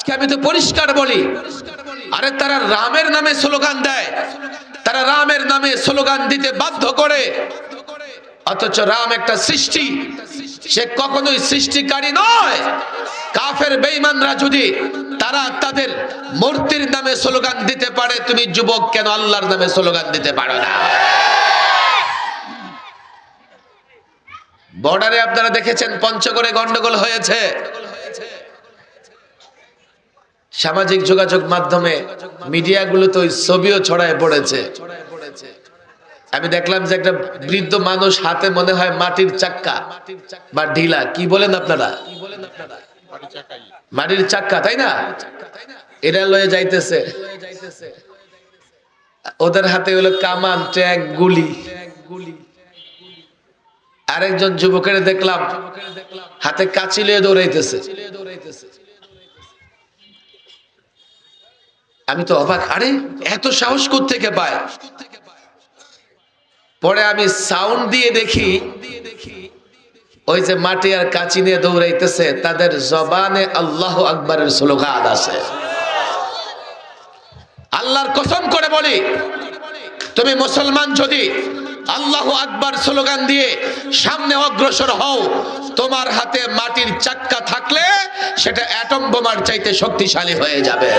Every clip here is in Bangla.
আজকে আমি তো পরিষ্কার বলি, আরে তারা রামের নামে স্লোগান দেয়, তারা রামের নামে স্লোগান দিতে বাধ্য করে, অথচ রাম একটা সৃষ্টি, সে কখনোই সৃষ্টিকারী নয়। কাফের বেঈমানরা যদি তারা তাদের মূর্তির নামে স্লোগান দিতে পারে, তুমি যুবক কেন আল্লাহর নামে স্লোগান দিতে পারো না? বর্ডারে আপনারা দেখেছেন পঞ্চগড়ে গন্ডগোল হয়েছে, সামাজিক যোগাযোগ মাধ্যমে মিডিয়াগুলো তো ছবিও ছড়ায় পড়েছে। আমি দেখলাম যে একটা বৃদ্ধ মানুষ হাতে মনে হয় মাটির চাক্কা বা ঢিলা, কি বলেন আপনারা? মাটির চাক্কা, তাই না? এরা লয়ে যাইতেছে, ওদের হাতে হলো কামান, ট্যাঙ্ক, গুলি। আরেকজন যুবকের দেখলাম হাতে কাঁচি লয়ে দৌড়াইতেছে। আমি তো অবাক, আরে এত সাহস কোত্থেকে পায়? পরে আমি সাউন্ড দিয়ে দেখি ওই যে মাটি আর কাঁচি নিয়ে দৌড়াইতেছে, তাদের জবানে আল্লাহু আকবারের স্লোগান আছে। আল্লাহর কসম করে বলি, তুমি মুসলমান যদি আল্লাহু আকবার স্লোগান দিয়ে সামনে অগ্রসর হও, তোমার হাতে মাটির চাক্কা থাকলে সেটা অ্যাটম বোমার চাইতে শক্তিশালী হয়ে যাবে।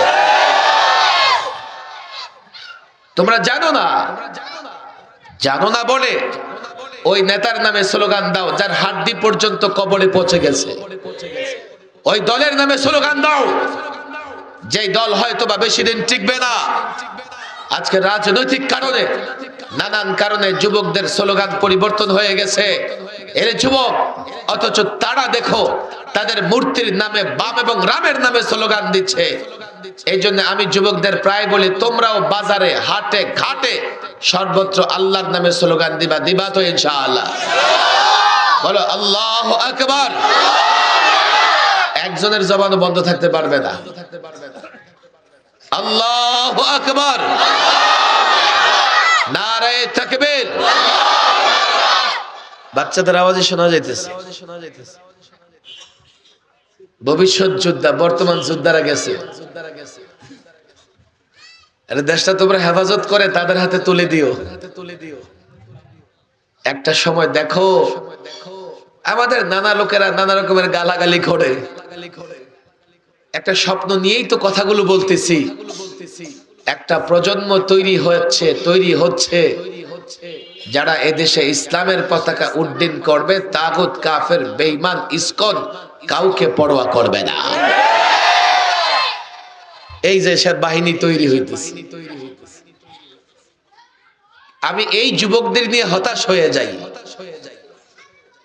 তোমরা জানো না, জানো না বলে ওই নেতার নামে স্লোগান দাও যার হাড্ডি পর্যন্ত কবরে পৌঁছে গেছে। ওই দলের নামে স্লোগান দাও যেই দল হয়তো বা বেশি দিন টিকবে না। আজকে রাজনৈতিক কারণে, নানান কারণে যুবকদের স্লোগান পরিবর্তন হয়ে গেছে। এর যুবক, অথচ তারা দেখো তাদের মূর্তির নামে বাম এবং রামের নামে স্লোগান দিচ্ছে। এই জন্য আমি যুবকদের প্রায় বলি, তোমরাও বাজারে, হাটে, ঘাটে সর্বত্র আল্লাহর নামে স্লোগান দিবা। দিবা তো ইনশাআল্লাহ? বলো আল্লাহু আকবার। একজনের জবানও বন্ধ থাকতে পারবে না। আল্লাহু আকবার, নারায়ে তাকবীর। বাচ্চাদের আওয়াজে শোনা যাইতেছে। ভবিষ্যৎ যোদ্ধা, বর্তমান যোদ্ধারা গেছে। আরে দেশটা তোমরা হেফাজত করে তাদের হাতে তুলে দিও। একটা সময় দেখো আমাদের নানা লোকেরা নানা রকমের গালাগালি করে। একটা স্বপ্ন নিয়েই তো কথাগুলো বলতেছি। একটা প্রজন্ম তৈরি হচ্ছে যারা এদেশে ইসলামের পতাকা উড্ডীন করবে। তাগুত, কাফের, বেঈমান, ইসকন কাউকে পরোয়া করবে না। এই যে সে বাহিনী তৈরি হইতেছে। আমি এই যুবকদের নিয়ে হতাশ হয়ে যাই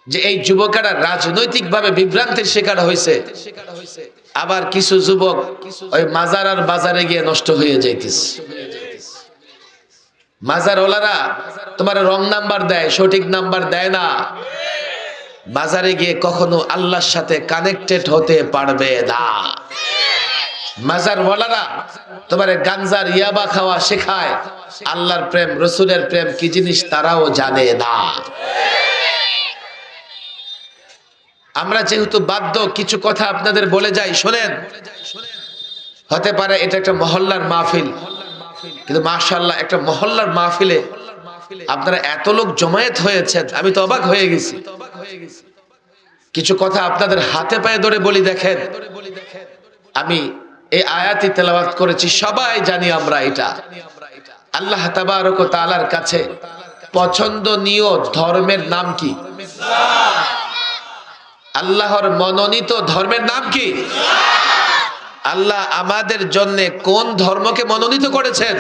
যে এই যুবকেরা রাজনৈতিকভাবে বিভ্রান্তির শিকার হয়েছে। আবার কিছু যুবক ওই মাজার আর বাজারে গিয়ে নষ্ট হয়ে যাইতেছে। মাজারওয়ালারা তোমার রং নাম্বার দেয়, সঠিক নাম্বার দেয় না। বাজারে গিয়ে কখনো আল্লাহর সাথে কানেক্টেড হতে পারবে না। মাজারওয়ালারা তোমার গাঞ্জার ইয়াবা খাওয়া শেখায়, আল্লাহর প্রেম, রসুলের প্রেম কি জিনিস তারাও জানে না। আমরা যেহেতু বাধ্য কিছু কথা আপনাদের বলে যাই, শোনেন। হতে পারে এটা একটা মহল্লার মাহফিল, কিন্তু মাশাআল্লাহ একটা মহল্লার মাহফিলে আপনারা এত লোক জমায়েত হয়েছেন, আমি তো অবাক হয়ে গেছি। কিছু কথা আপনাদের হাতে পায়ে ধরে বলি, দেখেন। আমি এই আয়াতই তেলাওয়াত করেছি, সবাই জানি আমরা এটা। আল্লাহ তাবারক ওয়া তাআলার কাছে পছন্দনীয় ধর্মের নাম কি? আল্লাহর মনোনীত ধর্মের নাম কি? আল্লাহ আমাদের জন্য কোন ধর্মকে মনোনীত করেছেন?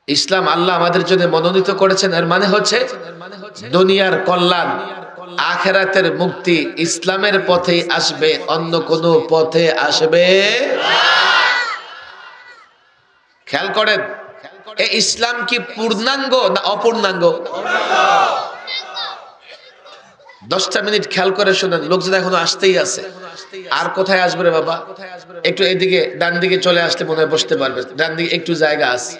ইসলাম আল্লাহ আমাদের জন্য মনোনীত করেছেন। এর মানে হচ্ছে দুনিয়ার কল্যাণ, আখিরাতের মুক্তি ইসলামের পথেই আসবে, অন্য কোনো পথে আসবে না। খেয়াল করেন, এই ইসলাম কি পূর্ণাঙ্গ না অপূর্ণাঙ্গ? 10টা মিনিট খেয়াল করে শুনেন, লোকজন এখনো আসতেই আছে। আর কোথায় আসবে রে বাবা? একটু এদিকে ডান দিকে চলে আসলে মনে হয় বসতে পারবে। ডান দিকে একটু জায়গা আছে।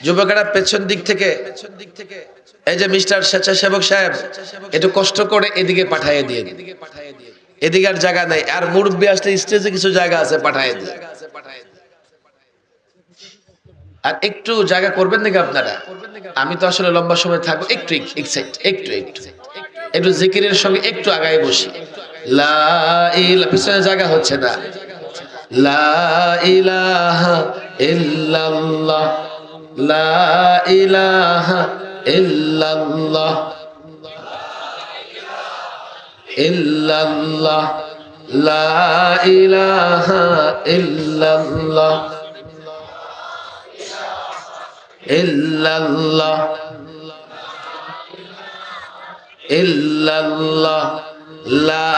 যুবকেরা পেছন দিক থেকে এই যে মিস্টার স্বেচ্ছাসেবক সাহেব একটু কষ্ট করে এদিকে পাঠিয়ে দিয়ে, এদিকে আর জায়গা নাই, আর মুরব্বী আসলে স্টেজে কিছু জায়গা আছে, পাঠিয়ে দিয়ে। আর একটু জায়গা করবেন নাকি আপনারা? আমি তো আসলে লম্বা সময় থাকবো, একটু একটু জিকিরের সঙ্গে একটু আগায় বসি। লা ইলাহা, পিছনে জায়গা হচ্ছে না। লা ইলাহা ইল্লাল্লাহ, লা ইলাহা ইল্লাল্লাহ, ইল্লাল্লাহ, লা ইলাহা ইল্লাল্লাহ, ইল্লাল্লাহ, ইল্লাল্লাহ, লা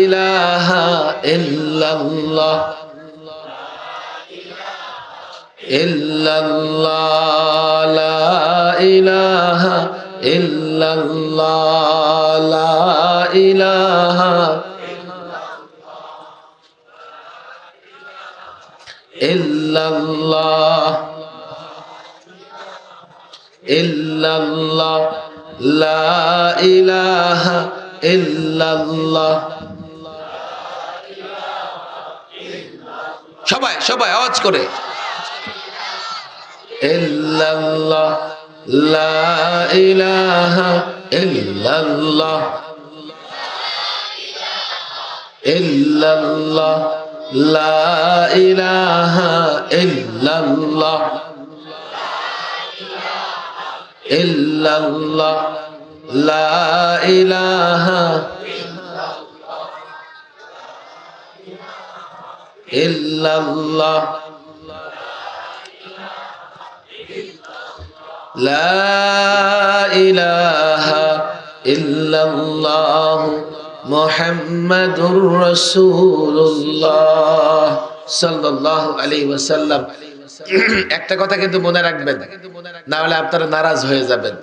ইলাহা ইল্লাল্লাহ, ইল্লাল্লাহ, লা ইলাহা ইল্লাল্লাহ, লা ইলাহা ইল্লাল্লাহ, ইল্লাল্লাহ, লা ইলাহা ইল্লাল্লাহ। সবাই সবাই আওয়াজ করে ইল্লাল্লাহ, লা ইলাহা ইল্লাল্লাহ, ইল্লাল্লাহ, লা ইলাহা ইল্লাল্লাহ, ইল্লাল্লাহ, লা ইলাহা ইল্লাল্লাহ, লা ইলাহা ইল্লাল্লাহ, মুহাম্মাদুর রাসূলুল্লাহ সাল্লাল্লাহু আলাইহি ওয়াসাল্লাম। একটা কথা কিন্তু মনে রাখবেন, না হলে আপনারা নারাজ হয়ে যাবেন।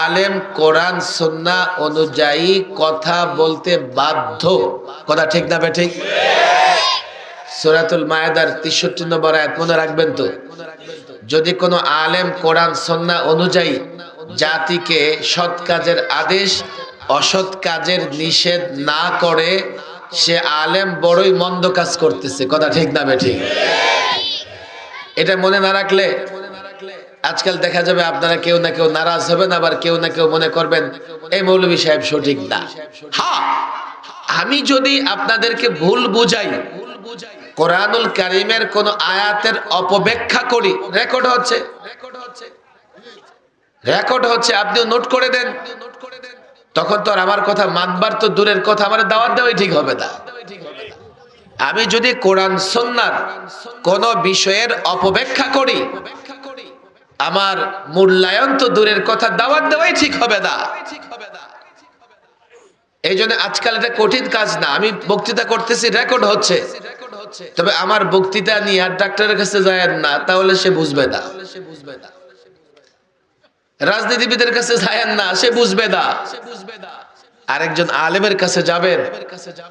আলেম কোরআন সুন্নাহ অনুযায়ী কথা বলতে বাধ্য। কথা ঠিক না বেঠিক? সূরাতুল মায়েদার 63 নম্বর আয়াত মনে রাখবেন তো। যদি কোনো আলেম কোরআন সুন্নাহ অনুযায়ী জাতিকে সৎ কাজের আদেশ, অসৎ কাজের নিষেধ না করে, সে আলেম বড়ই মন্দ কাজ করতেছে। কথা ঠিক না বেঠিক? এটা মনে না রাখলে আজকাল দেখা যাবে আপনারা কেউ না কেউ নারাজ হবেন, আবার কেউ না কেউ মনে করবেন এই মৌলভী সাহেব সঠিক না। হ্যাঁ, আমি যদি আপনাদেরকে ভুল বুঝাই, কোরআনুল কারীমের কোন আয়াতের অপব্যাখ্যা করি, রেকর্ড হচ্ছে, আপনিও নোট করে দেন, তখন তো আর আমার কথা মানবার তো দূরের কথা, আমার দাওয়াত দেওয়াই ঠিক হবে না। আমি যদি কোরআন সুন্নাহর কোন বিষয়ের অপব্যাখ্যা করি, আমার মূল্যায়ন তো দূরের কথা, দাওয়াত দেওয়াই ঠিক হবে না। এই জন্য আজকাল এটা কঠিন কাজ না। আমি বক্তৃতা করতেছি, রেকর্ড হচ্ছে, তবে আমার বক্তৃতা নিয়ে আর ডাক্তারের কাছে যায়েন না, তাহলে সে বুঝবে না। রাজনীতিবিদের কাছে যায়েন না, সে বুঝবে না। আরেকজন আলেমের কাছে যাবেন,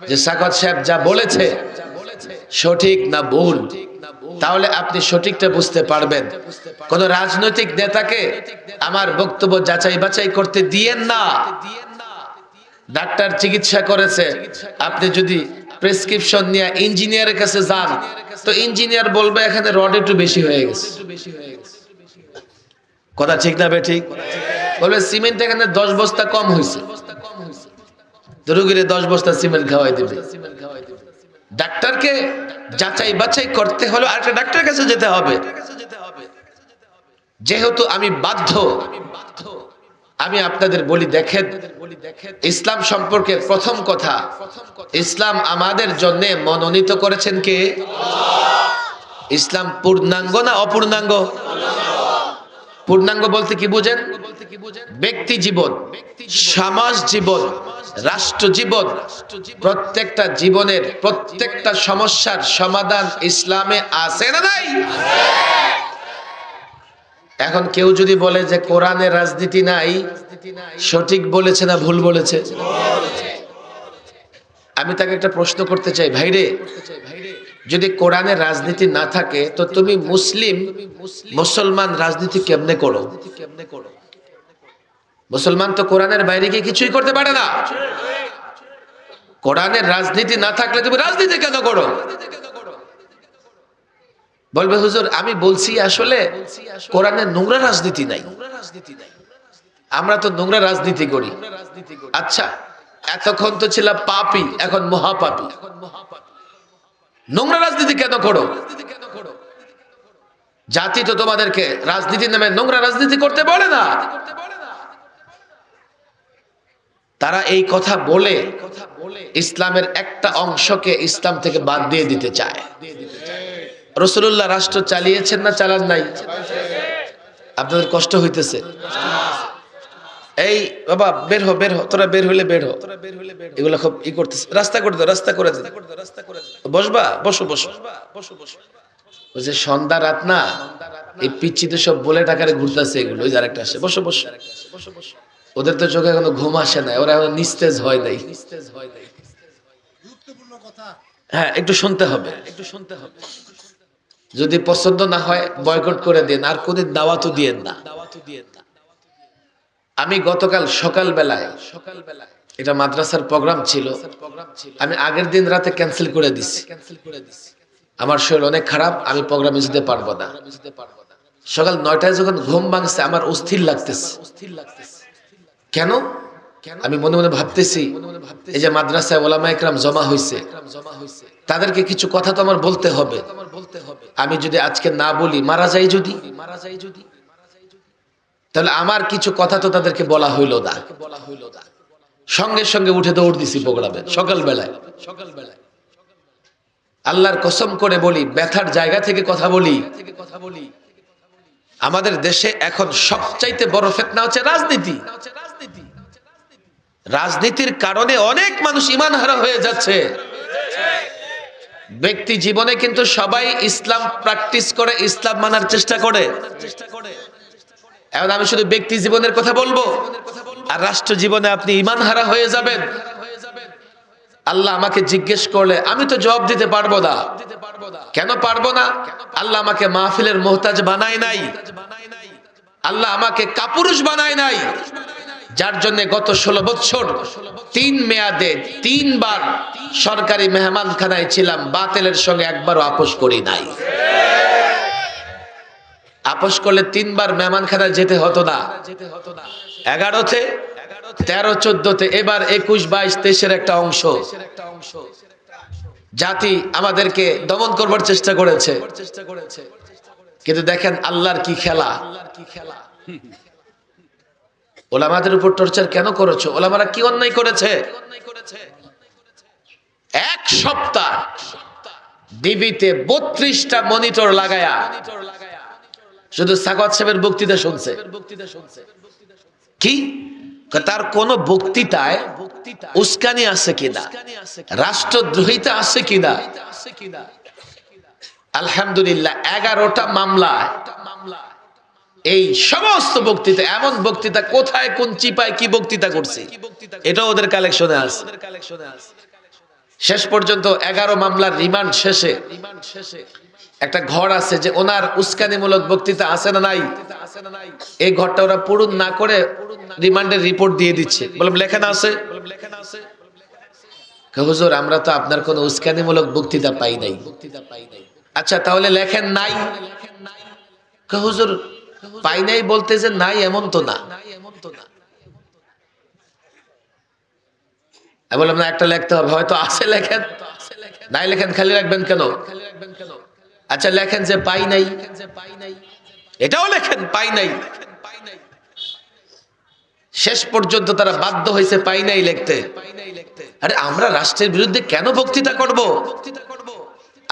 যে সাকাত সাহেব যা বলেছে সঠিক না ভুল, তাহলে আপনি সঠিকটা বুঝতে পারবেন। কোন রাজনৈতিক নেতাকে আমার বক্তব্য যাচাই বাছাই করতে দিয়েন না। ডাক্তার চিকিৎসা করেছে, আপনি যদি প্রেসক্রিপশন নিয়ে ইঞ্জিনিয়ারের কাছে যান, তো ইঞ্জিনিয়ার বলবে এখানে রড একটু বেশি হয়ে গেছে। কথা ঠিক না বেঠিক? বলবে সিমেন্ট এখানে 10 বস্তা কম হয়েছে, রোগীরে 10 বস্তা সিমেন্ট খাওয়াই দিবে। ডাক্তারকে যাচাই বাছাই করতে হলে আরেকটা ডাক্তারের কাছে যেতে হবে। যেহেতু আমি বাধ্য, আমি আপনাদের বলি, দেখেন ইসলাম সম্পর্কে প্রথম কথা, ইসলাম আমাদের জন্য মনোনীত করেছেন কে? ইসলাম পূর্ণাঙ্গ না অপূর্ণাঙ্গ? পূর্ণাঙ্গ বলতে কি বুঝেন? ব্যক্তি জীবন, সমাজ জীবন, রাষ্ট্র জীবন, প্রত্যেকটা জীবনের প্রত্যেকটা সমস্যার সমাধান ইসলামে আছে না নাই? এখন কেউ যদি বলে যে কোরআনে রাজনীতি নাই, সঠিক বলেছে না ভুল বলেছে? আমি তাকে একটা প্রশ্ন করতে চাই, ভাইরে যদি কোরআনের রাজনীতি না থাকে তো তুমি মুসলমান রাজনীতি কেমনে করো? মুসলমান তো কোরআনের বাইরে গিয়ে কিছুই করতে পারে না। কোরআনের রাজনীতি না থাকলে তুমি রাজনীতি কেন করো? বলবে হুজুর আমি বলছি আসলে কোরআনের নোংরা রাজনীতি নাই, আমরা তো নোংরা রাজনীতি করি। আচ্ছা, এতক্ষণ তো ছিল পাপী, এখন মহাপাপী, নোংরা রাজনীতি কেন করো? জাতি তো তোমাদেরকে রাজনীতির নামে নোংরা রাজনীতি করতে বলে না। তারা এই কথা বলে ইসলামের একটা অংশকে ইসলাম থেকে বাদ দিয়ে দিতে চায়। রাসূলুল্লাহ রাষ্ট্র চালিয়েছেন না চালান নাই? আপনাদের কষ্ট হইতেছে? এই বাবা বের হো, বের হো, তোরা বের হইলে বের হো, এগুলা খুব ই করতেছে। রাস্তা করে দাও, রাস্তা করে দাও। বসবা? বসো বসো বসো। ওই যে সন্ধ্যা রাত না, এই পিচ্চিতে সব বলে টাকারে ঘুরতেছে এগুলো। ওই যে আরেকটা আসে, বসো বসো। ওদের তো চোখে এখনো ঘুম আসে নাই, ওরা এখনো নিস্তেজ হয় নাই। হ্যাঁ, একটু শুনতে হবে। যদি পছন্দ না হয় বয়কট করে দেন, আর কোনদিন দাওয়াতও দিয়েন না। আমি গতকাল সকালবেলায় এটা মাদ্রাসার প্রোগ্রাম ছিল, আমি আগের দিন রাতে ক্যান্সেল করে দিছি। আমার শরীর অনেক খারাপ, আমি প্রোগ্রামে যেতে পারবো না। সকাল 9টায় যখন ঘুম ভাঙছে আমার অস্থির লাগতেছে। কেন? আমি মনে মনে ভাবতেছি এই যে মাদ্রাসায় ওলামা ইকরাম জমা হইছে, তাদেরকে কিছু কথা তো আমার বলতে হবে। আমি যদি আজকে না বলি, মারা যাই যদি, তাহলে আমার কিছু কথা তো তাদেরকে বলা হইল না। সঙ্গে সঙ্গে উঠে দৌড় দিছি প্রোগ্রামে সকালবেলায়। আল্লাহর কসম করে বলি, ব্যথার জায়গা থেকে কথা বলি, আমাদের দেশে এখন সবচাইতে বড় ফিতনা হচ্ছে রাজনীতি। রাজনীতির কারণে অনেক মানুষ ঈমানহারা হয়ে যাচ্ছে। ব্যক্তি জীবনে কিন্তু সবাই ইসলাম প্র্যাকটিস করে, ইসলাম মানার চেষ্টা করে। এখন আমি শুধু ব্যক্তি জীবনের কথা বলবো, আর রাষ্ট্র জীবনে আপনি ঈমানহারা হয়ে যাবেন। আল্লাহ আমাকে জিজ্ঞেস করলে আমি তো জবাব দিতে পারবো না। কেন পারবো না? আল্লাহ আমাকে মাহফিলের মোহতাজ বানায় নাই, আল্লাহ আমাকে কাপুরুষ বানায় নাই, যার জন্য গত 16 বছর 3 মেয়াদে 3 বার সরকারি মেহমানখানায় ছিলাম, বাতিলের সঙ্গে একবারও আপোষ করি নাই। আপোষ করলে 3 বার মেহমানখানায় যেতে হতো না। 11তে, 13, 14তে, এবার 21, 22, 23-এর একটা অংশ জাতি আমাদেরকে দমন করবার চেষ্টা করেছে। কিন্তু দেখেন আল্লাহর কি খেলা। ওলামাদের উপর টর্চার কেন করেছো? ওলামারা কি অন্যায় করেছে? 1 সপ্তাহ ডিবিতে 32টা মনিটর লাগায়া শুধু সাকাওয়াত সাহেবের বক্তৃতা শুনছে। কি তার কোন বক্তৃতায় উস্কানি আছে কিনা, রাষ্ট্রদ্রোহিতা আছে কিনা? আলহামদুলিল্লাহ 11টা মামলা, এই সমস্ত বক্তৃতা, এমন বক্তৃতা কোথায় কোন চিপায় কি বক্তৃতা করছে এটা ওদের কালেকশনে আছে। শেষ পর্যন্ত 11 মামলার রিমান্ড শেষে একটা ঘর আছে যে ওনার উস্কানিমূলক বক্তৃতা আছে না নাই, এই ঘরটা ওরা পূরণ না করে রিমান্ডের রিপোর্ট দিয়ে দিচ্ছে। বললাম লেখেন আছে? হুজুর আমরা তো আপনার কোন উস্কানিমূলক বক্তৃতা পাই নাই। আচ্ছা তাহলে লেখেন নাই? হুজুর পাই নাই বলতে যে নাই এমন তো না। আমি বললাম না, একটা লিখতে হবে, হয়তো আছে লেখেন, নাই লেখেন খালি রাখবেন কেন? আচ্ছা লেখেন যে পাই নাই, এটাও লেখেন পাই নাই। শেষ পর্যন্ত তারা বাধ্য হয়েছে পাই নাই লিখতে। আরে আমরা রাষ্ট্রের বিরুদ্ধে কেন বক্তৃতা করব?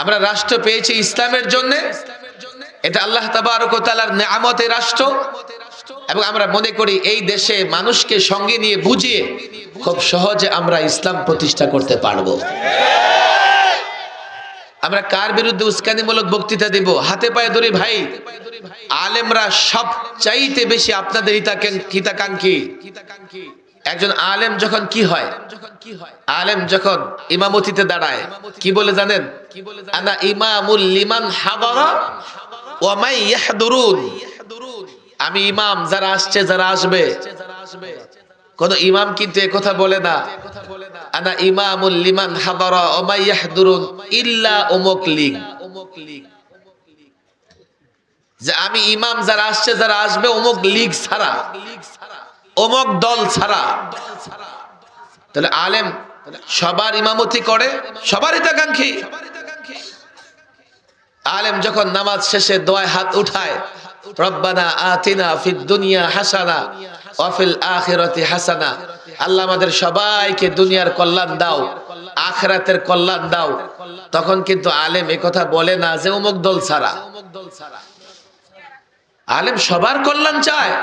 আমরা রাষ্ট্র পেয়েছি ইসলামের জন্য, এটা আল্লাহ তাবারক ওয়া তাআলার নিয়ামতের রাষ্ট্র, এবং আমরা মনে করি এই দেশে মানুষকে সঙ্গে নিয়ে বুঝিয়ে খুব সহজে আমরা ইসলাম প্রতিষ্ঠা করতে পারবো। আমরা কার বিরুদ্ধে উস্কানিমূলক বক্তৃতা দিব? হাতে পায়ে ধরি ভাই, আলেমরা সবচাইতে বেশি আপনাদের হিতাকাঙ্ক্ষী। একজন আলেম যখন কি হয়, আলেম যখন ইমামতিতে দাঁড়ায় কি বলে জানেন? আনা ইমামুল লিমান হাদারা ওয়া মান ইয়াহদুরুন, আমি ইমাম যারা আসছে যারা আসবে। কোন ইমাম কিন্তু এই কথা বলে না আনা ইমামুল লিমান হাদারা ওয়া মান ইয়াহদুরুন ইল্লা উমুক লীগ, যে আমি ইমাম যারা আসছে যারা আসবে অমুক লীগ ছাড়া, অমুক দল ছাড়া। তাহলে আলেম সবার ইমামতি করে, সবার হিতাকাঙ্ক্ষী। আলেম যখন নামাজ শেষে দোয়ায় হাত উঠায়, রব্বানা আতিনা ফিদ দুনিয়া হাসানা ওয়া ফিল আখিরাতি হাসানা, আল্লাহ আমাদের সবাইকে দুনিয়ার কল্যাণ দাও, আখিরাতের কল্যাণ দাও, তখন কিন্তু আলেম এই কথা বলে না যে অমুক দল ছাড়া। আলেম সবার কল্যাণ চায়।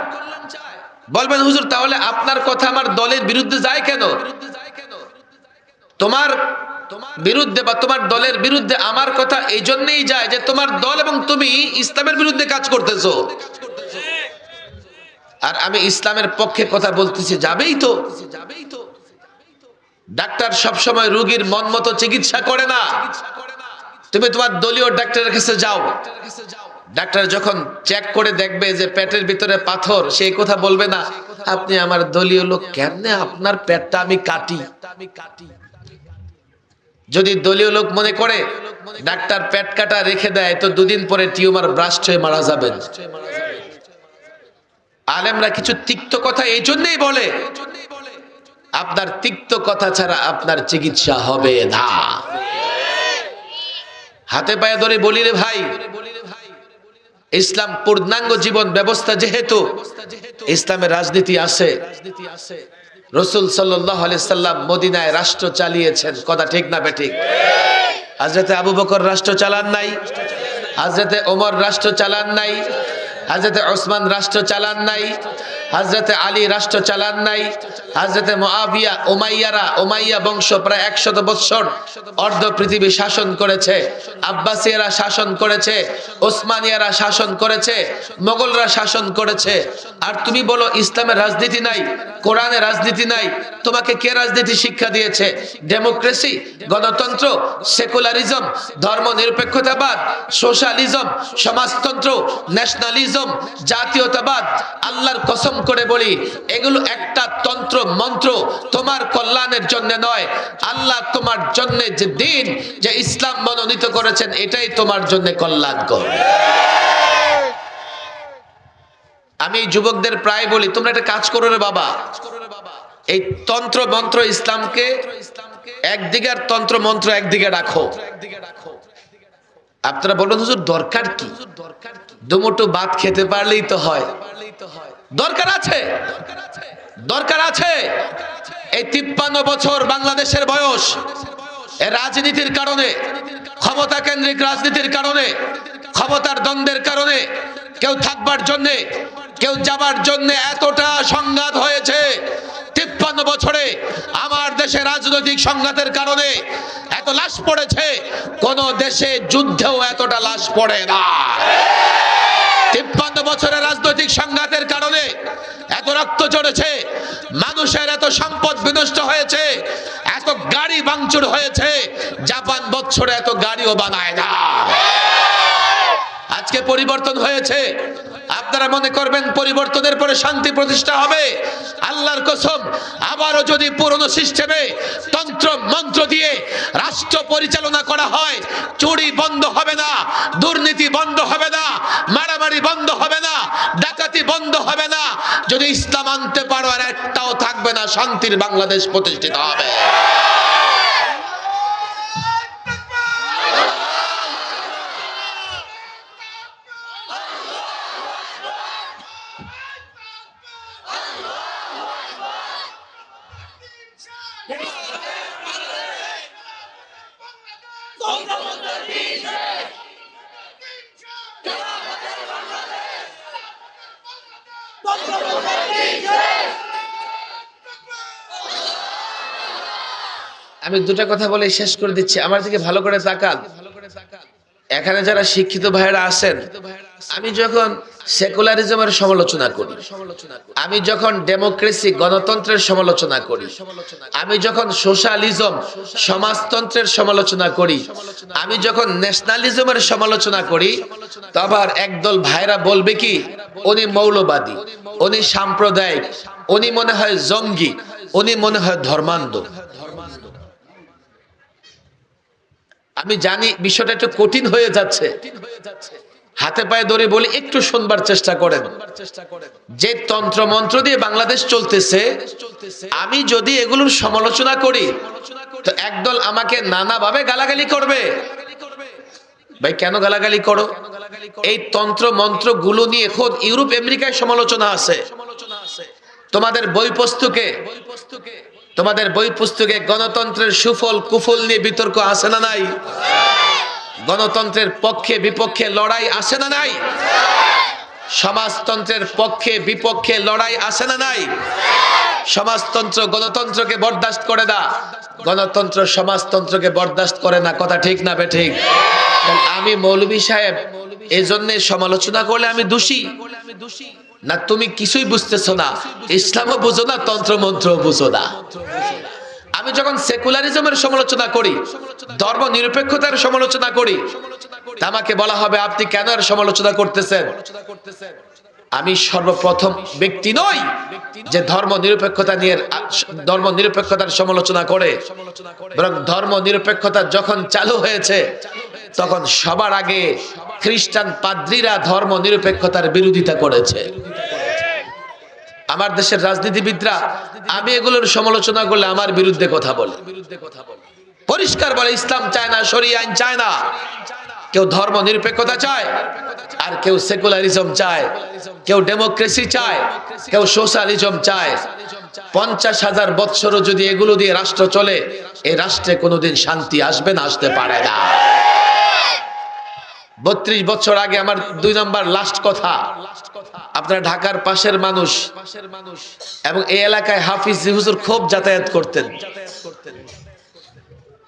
বলবেন হুজুর তাহলে আপনার কথা আমার দলের বিরুদ্ধে যায় কেন? তোমার বিরুদ্ধে বা তোমার দলের বিরুদ্ধে আমার কথা এই জন্যই যায় যে তোমার দল এবং তুমি ইসলামের বিরুদ্ধে কাজ করতেছো, আর আমি ইসলামের পক্ষে কথা বলতেছি। যাবেই তো। ডাক্তার সবসময় রোগীর মন মতো চিকিৎসা করে না। তুমি তোমার দলীয় ডাক্তারের কাছে যাও, ডাক্তার যখন চেক করে দেখবে যে পেটের ভিতরে পাথর, সেই কথা বলবে না আপনি আমার দলীয় লোক, কেমনে আপনার পেটটা আমি কাটি। যদি দলীয় লোক মনে করে ডাক্তার পেট কাটা রেখে দেয় তো দুদিন পরে টিউমার ব্রাস্ট হয়ে মারা যাবেন। আলেমরা কিছু তিক্ত কথা এই জন্যই বলে, আপনার তিক্ত কথা ছাড়া আপনার চিকিৎসা হবে না। হাতে পায়ে ধরে বলি রে ভাই, ইসলাম পূর্ণাঙ্গ জীবন ব্যবস্থা, যেহেতু ইসলামের রাজনীতি আছে। রাসূল সাল্লাল্লাহু আলাইহি সাল্লাম মদিনায় রাষ্ট্র চালিয়েছেন, কথা ঠিক না বেঠিক? হযরতে আবু বকর রাষ্ট্র চালান নাই, হযরতে ওমর রাষ্ট্র চালান নাই, হযরতে ওসমান রাষ্ট্র চালান নাই, হযরতে আলী রাষ্ট্র চালান নাই, হযরতে মুআবিয়া উমাইয়া বংশ প্রায় 100 বছর অর্ধ পৃথিবী শাসন করেছে, আব্বাসিয়ারা শাসন করেছে, ওসমানিয়ারা শাসন করেছে, মোগলরা শাসন করেছে। আর তুমি বলো ইসলামের রাজনীতি নাই, কোরআনে রাজনীতি নাই। তোমাকে কে রাজনীতি শিক্ষা দিয়েছে? ডেমোক্রেসি, গণতন্ত্র, সেকুলারিজম, ধর্মনিরপেক্ষতাবাদ, সোশ্যালিজম, সমাজতন্ত্র, ন্যাশনালিজম, জাতীয়তাবাদ। আল্লাহর কসম করে বলি এগুলো একটা তন্ত্র মন্ত্র, তোমার কল্যাণের জন্য নয়। আল্লাহ তোমার জন্য যে দিন, যে ইসলাম মনোনীত করেছেন, এটাই তোমার জন্য কল্যাণকর। আমি যুবকদের প্রায় বলি তোমরা একটা কাজ করো রে বাবা, এই তন্ত্র মন্ত্র ইসলামকে একদিকে আর তন্ত্র মন্ত্র একদিকে রাখো। আপনারা বলুন হুজুর দরকার কি? দুমুঠো ভাত খেতে পারলেই তো হয়। দরকার আছে, দরকার আছে। এই 53 বছর বাংলাদেশের বয়স, এই রাজনীতির কারণে, ক্ষমতা কেন্দ্রিক রাজনীতির কারণে, ক্ষমতার দ্বন্দ্বের কারণে, কেউ থাকবার জন্য কেউ যাবার জন্য এতটা সংঘাত হয়েছে। 53 বছরে আমার দেশে রাজনৈতিক সংঘাতের কারণে এত লাশ পড়েছে, কোন দেশে যুদ্ধেও এতটা লাশ পড়ে না। 53 বছরের রাজনৈতিক সংঘাতের কারণে এত রক্ত ঝরেছে, মানুষের এত সম্পদ বিনষ্ট হয়েছে, এত গাড়ি ভাঙচুর হয়েছে, জাপান বছরে এত গাড়িও বানায় না। আজকে পরিবর্তন হয়েছে, আপনারা মনে করবেন পরিবর্তনের পরে শান্তি প্রতিষ্ঠা হবে? আল্লাহর কসম, আবারও যদি পুরনো সিস্টেমে তন্ত্র মন্ত্র দিয়ে রাষ্ট্র পরিচালনা করা হয়, চুরি বন্ধ হবে না, দুর্নীতি বন্ধ হবে না, মারামারি বন্ধ হবে না, ডাকাতি বন্ধ হবে না। যদি ইসলাম আনতে পারো, আর একটাও থাকবে না, শান্তির বাংলাদেশ প্রতিষ্ঠিত হবে। আমি দুটা কথা বলে শেষ করে দিচ্ছি, আমার দিকে ভালো করে তাকান। এখানে যারা শিক্ষিত ভাইয়েরা আছেন, আমি যখন সেকুলারিজমের সমালোচনা করি, আমি যখন ডেমোক্রেসি গণতন্ত্রের সমালোচনা করি, আমি যখন সোশ্যালিজম সমাজতন্ত্রের সমালোচনা করি, আমি যখন ন্যাশনালিজমের সমালোচনা করি, তো আবার একদল ভাইরা বলবে কি উনি মৌলবাদী, উনি সাম্প্রদায়িক, উনি মনে হয় জঙ্গি, উনি মনে হয় ধর্মান্ধ। আমি জানি বিষয়টা একটু কঠিন হয়ে যাচ্ছে, হাতে পায়ে ধরে বলি একটু শুনবার চেষ্টা করেন। যে তন্ত্র মন্ত্র দিয়ে বাংলাদেশ চলতেছে, আমি যদি এগুলোর সমালোচনা করি তো একদল আমাকে নানাভাবে গালাগালি করবে। ভাই কেন গালাগালি করো? এই তন্ত্র মন্ত্র গুলো নিয়ে খোদ ইউরোপ আমেরিকায় সমালোচনা আছে। তোমাদের বই পুস্তকে গণতন্ত্রের সুফল কুফল নিয়ে বিতর্ক আছে না নাই? গণতন্ত্রের পক্ষে বিপক্ষে লড়াই আছে না নাই? সমাজতন্ত্রের পক্ষে বিপক্ষে লড়াই আছে না নাই? সমাজতন্ত্র গণতন্ত্রকে বরদাস্ত করে না, গণতন্ত্র সমাজতন্ত্রকে বরদাস্ত করে না। কথা ঠিক না বেঠিক? আমি মৌলভী সাহেব এজন্য সমালোচনা করলে আমি দোষী না? তুমি কিছুই বুঝতেছো না, ইসলামও বুঝো না, তন্ত্র মন্ত্র বুঝো না। আমি যখন সেকুলারিজমের সমালোচনা করি, ধর্ম নিরপেক্ষতার সমালোচনা করি, আমাকে বলা হবে আপনি কেন এর সমালোচনা করতেছেন? আমি সর্বপ্রথম ব্যক্তি নই যে ধর্ম নিরপেক্ষতার সমালোচনা করে, বরং ধর্ম নিরপেক্ষতা যখন চালু হয়েছে তখন সবার আগে খ্রিস্টান পাদ্রীরা ধর্ম নিরপেক্ষতার বিরোধিতা করেছে। আমার দেশের রাজনীতিবিদরা আমি এগুলোর সমালোচনা করলে আমার বিরুদ্ধে কথা বলে, পরিষ্কার বলে ইসলাম চায় না, শরিয়া আইন চায় না। কেউ ধর্ম নিরপেক্ষতা চায়, আর কেউ সেকুলারিজম চায়, কেউ ডেমোক্রেসি চায়, কেউ সোশ্যালিজম চায়। 50,000 বৎসরও যদি এগুলো দিয়ে রাষ্ট্র চলে, এই রাষ্ট্রে কোনোদিন শান্তি আসবে না, আসতে পারে না। 32 বছর আগে আমার 2 নম্বর লাস্ট কথা, আপনারা ঢাকার পাশের মানুষ এবং এই এলাকায় হাফিজ হুজুর খুব যাতায়াত করতেন।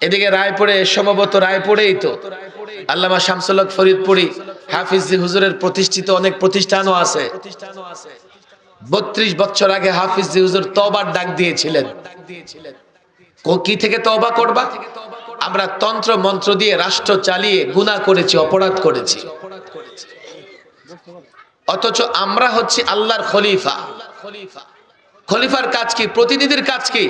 এদিকে রায়পুরে, সম্ভবত রায়পুরেই তো আল্লামা শামসুল হক ফরিদপুরি হাফিজ হুজুরের প্রতিষ্ঠিত অনেক প্রতিষ্ঠানও আছে। 32 বছর আগে হাফিজ হুজুর তওবার ডাক দিয়েছিলেন। কি থেকে তওবা করবা? আমরা তন্ত্র মন্ত্র দিয়ে রাষ্ট্র চালিয়ে গুনাহ করেছি, অপরাধ করেছি, অথচ আমরা হচ্ছি আল্লাহর খলিফা। খলিফার কাজ কি? প্রতিনিধির কাজ কি?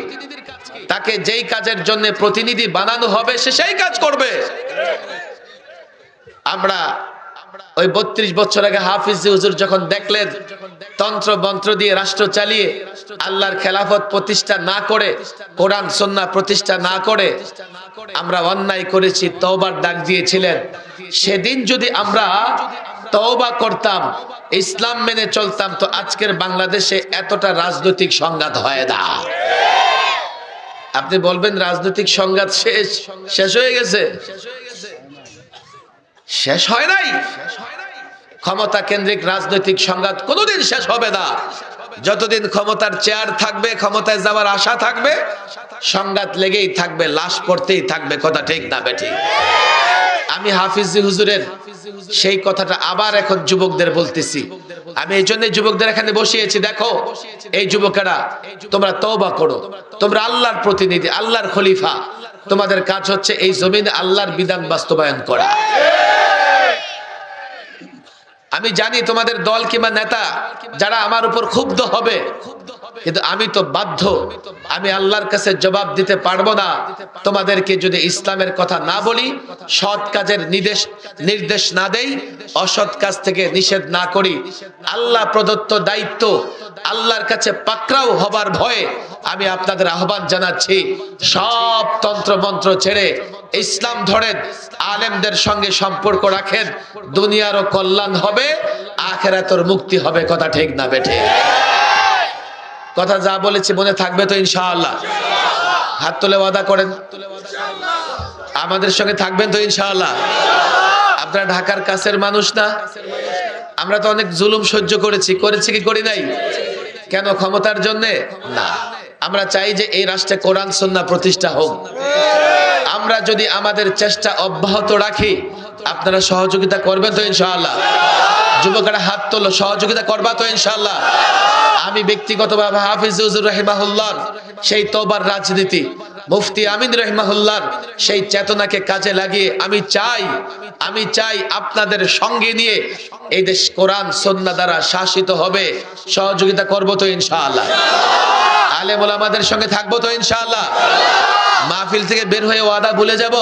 তাকে যেই কাজের জন্য প্রতিনিধি বানানো হবে সে সেই কাজ করবে। আমরা ওই 32 বছর আগে হাফিজ হুজুর যখন দেখলেন তন্ত্র মন্ত্র দিয়ে রাষ্ট্র চালিয়ে আল্লাহর খেলাফত প্রতিষ্ঠা না করে, কোরআন সুন্নাহ প্রতিষ্ঠা না করে আমরা অন্যায় করেছি, তওবার ডাক দিয়েছিলেন। সেদিন যদি আমরা তওবা করতাম, ইসলাম মেনে চলতাম, তো আজকের বাংলাদেশে এতটা রাজনৈতিক সংঘাত হয় না। আপনি বলবেন রাজনৈতিক সংঘাত শেষ হয়ে গেছে? শেষ হয় নাই। ক্ষমতা কেন্দ্রিক রাজনৈতিক সংঘাত কোনোদিন শেষ হবে না। যতদিন ক্ষমতার চেয়ার থাকবে, ক্ষমতায় যাওয়ার আশা থাকবে, সংঘাত লেগেই থাকবে, লাশ পড়তেই থাকবে। কথা ঠিক না বেঠিক? আমি হাফিজ হুজুরের সেই কথাটা আবার এখন যুবকদের বলতেছি। আমি এই জন্য যুবকদের এখানে বসিয়েছি, দেখো এই যুবকেরা, তোমরা তওবা করো, তোমরা আল্লাহর প্রতিনিধি, আল্লাহর খলিফা, তোমাদের কাজ হচ্ছে এই জমিনে আল্লাহর বিধান বাস্তবায়ন করা। আমি জানি তোমাদের দল কিংবা নেতা যারা আমার উপর ক্ষুব্ধ হবে, কিন্তু আমি তো বাধ্য, আমি আল্লাহর কাছে জবাব দিতে পারবো না তোমাদেরকে যদি ইসলামের কথা না বলি, সৎ কাজের নির্দেশ না দেই, অসৎ কাজ থেকে নিষেধ না করি। আল্লাহ প্রদত্ত দায়িত্ব, আল্লাহর কাছে পাকড়াও হবার ভয়ে আমি আপনাদের আহ্বান জানাচ্ছি, সব তন্ত্র মন্ত্র ছেড়ে ইসলাম ধরেন, আলেমদের সঙ্গে সম্পর্ক রাখেন, দুনিয়ারও কল্যাণ হবে, আখিরাতের মুক্তি হবে। কথা ঠিক না বেঠিক? কথা যা বলেছি মনে থাকবে তো ইনশাআল্লাহ? হাত তুলে ওয়াদা করেন আমাদের সঙ্গে থাকবেন তো ইনশাআল্লাহ? আপনারা ঢাকার কাছের মানুষ না? আমরা তো অনেক জুলুম সহ্য করেছি কি করি নাই? কেন? ক্ষমতার জন্য না। আমরা চাই যে এই রাষ্ট্রে কোরআন সুন্নাহ প্রতিষ্ঠা হোক। আমরা আমরা যদি আমাদের চেষ্টা অব্যাহত রাখি, আপনারা সহযোগিতা করবেন তো ইনশাআল্লাহ? যুবকেরা হাত তোলো, সহযোগিতা করবা তো ইনশাআল্লাহ? আমি ব্যক্তিগতভাবে হাফিজ হুজুর রাহিমাহুল্লাহ সেই তওবার রাজনীতি, মুফতি আমিন রাহিমাহুল্লাহ সেই চেতনাকে কাজে লাগিয়ে আমি চাই আপনাদের সঙ্গে নিয়ে এই দেশ কোরআন সুন্নাহ দ্বারা শাসিত হবে। সহযোগিতা করব তো ইনশাআল্লাহ? আলেম ওলামাদের সঙ্গে থাকবো তো ইনশাআল্লাহ? মাহফিল থেকে বের হয়ে ওয়াদা ভুলে যাব?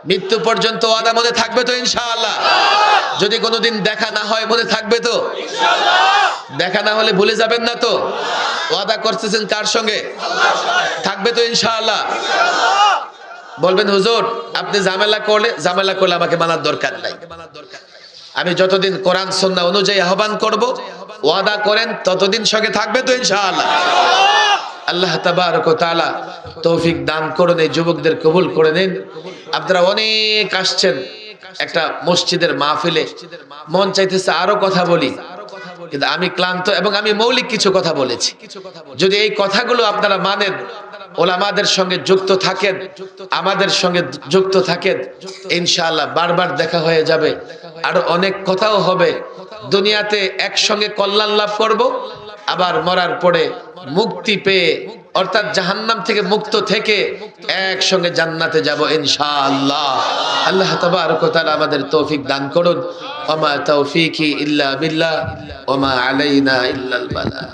মৃত্যু পর্যন্ত ওয়াদা মনে থাকবে তো ইনশাআল্লাহ? যদি কোনোদিন দেখা না হয় মনে থাকবে তো ইনশাআল্লাহ? দেখা না হলে ভুলে যাবেন না তো? ওয়াদা করতেছেন কার সঙ্গে? থাকবে তো ইনশাআল্লাহ? বলবেন হুজুর আপনি ঝামেলা করলে আমাকে মানার দরকার নাই। আমি যতদিন কোরআন সুন্নাহ অনুযায়ী আহ্বান করব, ওয়াদা করেন ততদিন সঙ্গে থাকবে তো ইনশাআল্লাহ? আল্লাহ তাবারক ওয়া তাআলা তৌফিক দান করুন, এই যুবকদের কবুল করে নিন। আপনারা অনেক আসছেন একটা মসজিদের মাহফিলে, মন চাইতেছে আরো কথা বলি, কিন্তু আমি ক্লান্ত এবং আমি মৌলিক কিছু কথা বলেছি। যদি এই কথাগুলো আপনারা মানেন, ওলামাদের সঙ্গে যুক্ত থাকেন, আমাদের সঙ্গে যুক্ত থাকেন, ইনশাআল্লাহ বারবার দেখা হয়ে যাবে, আরো অনেক কথাও হবে। দুনিয়াতে একসঙ্গে কল্যাণ লাভ করব, আবার মরার পরে মুক্তি পেয়ে অর্থাৎ জাহান্নাম থেকে মুক্ত থেকে একসঙ্গে জান্নাতে যাব ইনশাআল্লাহ। আল্লাহ তাবারক ওয়া তাআলা আমাদের তৌফিক দান করুন। ওয়া মা তাওফীকি ইল্লা বিল্লাহ ওয়া মা আলাইনা ইল্লাল বালাগ।